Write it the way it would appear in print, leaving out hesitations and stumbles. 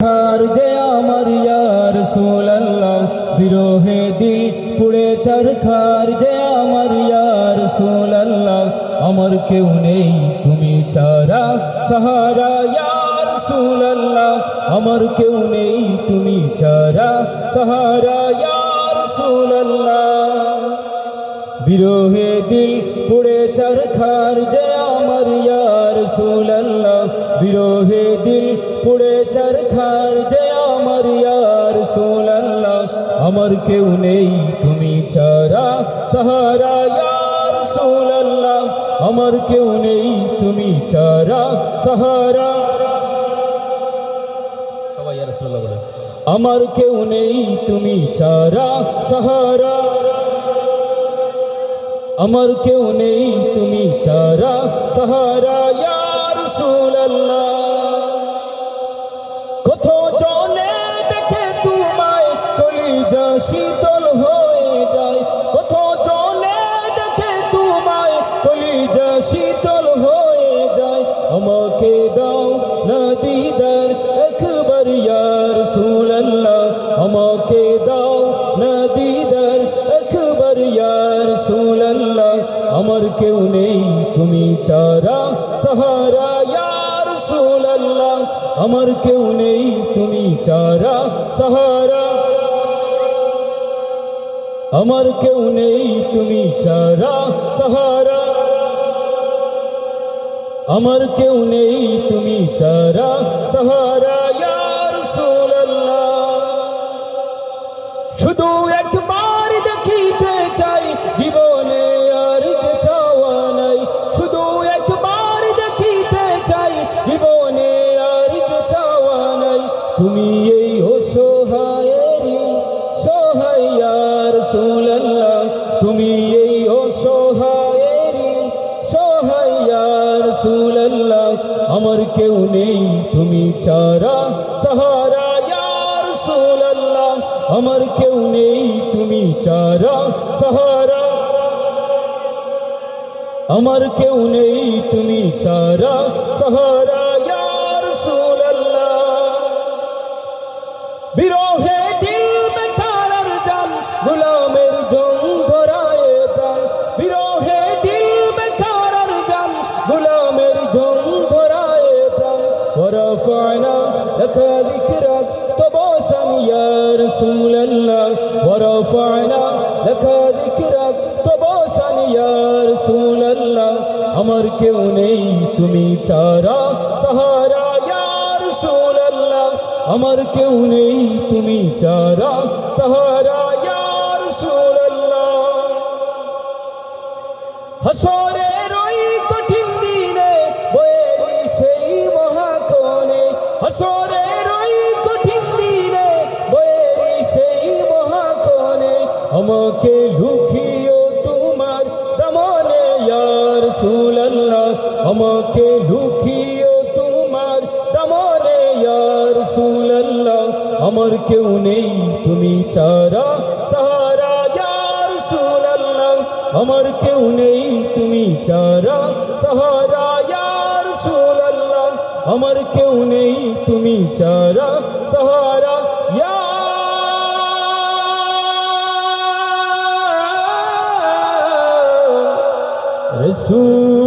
আর যে আমার ইয়া রাসূলুল্লাহ বিরহে দিল পুড়ে চরখার যে আমার ইয়া রাসূলুল্লাহ আমার কেউ নেই তুমি ছাড়া সাহারা ইয়া রাসূলুল্লাহ আমার কেউ নেই তুমি ছাড়া সাহারা ইয়া রাসূলুল্লাহ বিরহে দিল পুড়ে চরখার যে আমার ইয়া রাসূলুল্লাহ বিরহে দিল পুড়ে চরখার যে আমার ইয়া রাসূলুল্লাহ আমার কেউ নেই তুমি ছাড়া সাহারা ইয়া রাসূলুল্লাহ আমার কেউ নেই তুমি ছাড়া সাহারা সবাই ইয়া রাসূলুল্লাহ বলে আমার কেউ নেই তুমি ছাড়া সাহারা আমার কেউ নেই তুমি ছাড়া সাহারা ইয়া রাসূলুল্লাহ কত জনে দেখে তোমায় কলিজা শীতল হয়ে যায় কত জনে দেখে তোমায় কলিজা শীতল হয়ে যায় আমাকে দাও না দিদার একবার ইয়া রাসূলুল্লাহ আমাকে দাও না দিদার একবার ইয়া রাসূলুল্লাহ আমার কেউ নেই তুমি ছাড়া সাহারা ইয়া রাসূলুল্লাহ আমার কেউ নেই তুমি ছাড়া সাহারা আমার কেউ নেই তুমি ছাড়া সাহারা আমার কেউ নেই তুমি ছাড়া সাহারা ইয়া রাসূলুল্লাহ শুধু একবার দেখিতে চাই জীবনে আর যে চাওয়া নাই শুধু একবার দেখিতে চাই জীবনে আর যে চাওয়া নাই তুমি এই অসহায়েরই সহায় ইয়া রাসূলুল্লাহ তুমি এই অসহায়েরই সহায় ইয়া রাসূলুল্লাহ আমার কেউ নেই তুমি ছাড়া সাহারা ইয়া রাসূলুল্লাহ আমার কেউ নেই তুমি ছাড়া সাহারা আমার কেউ নেই তুমি ছাড়া সাহারা ইয়া রাসূলুল্লাহ বিরহে দিল বেকার আর জান গোলামের জং ধরায় প্রাণ বিরহে দিল বেকার আর জান গোলামের জং ধরায় প্রাণ ওয়ারাফা'না লাকা যিকরাক তবাসান ইয়া রাসূলুল্লাহ ওয়ারাফা'না লাকা যিকরাক তবাসান ইয়া রাসূলুল্লাহ আমার কেউ নেই তুমি ছাড়া সাহারা ইয়া রাসূলুল্লাহ আমার কেউ নেই তুমি ছাড়া সাহারা ইয়া রাসূলুল্লাহ হাসরের ওই কঠিন দিনে বয়ে সেই মহাকোণে হাসরের ওই কঠিন দিনে বয়ে সেই মহাকোণে আমাকে লুকিও তোমার দামনে ইয়া রাসূলুল্লাহ আমাকে লুকিও তোমার দামনে ইয়া রাসূলুল্লাহ আমার কেউ নেই তুমি ছাড়া সাহারা ইয়া রাসূলুল্লাহ আমার কেউ নেই তুমি ছাড়া সাহারা ইয়া রাসূলুল্লাহ আমার কেউ নেই তুমি ছাড়া সাহারা ইয়া রাসূল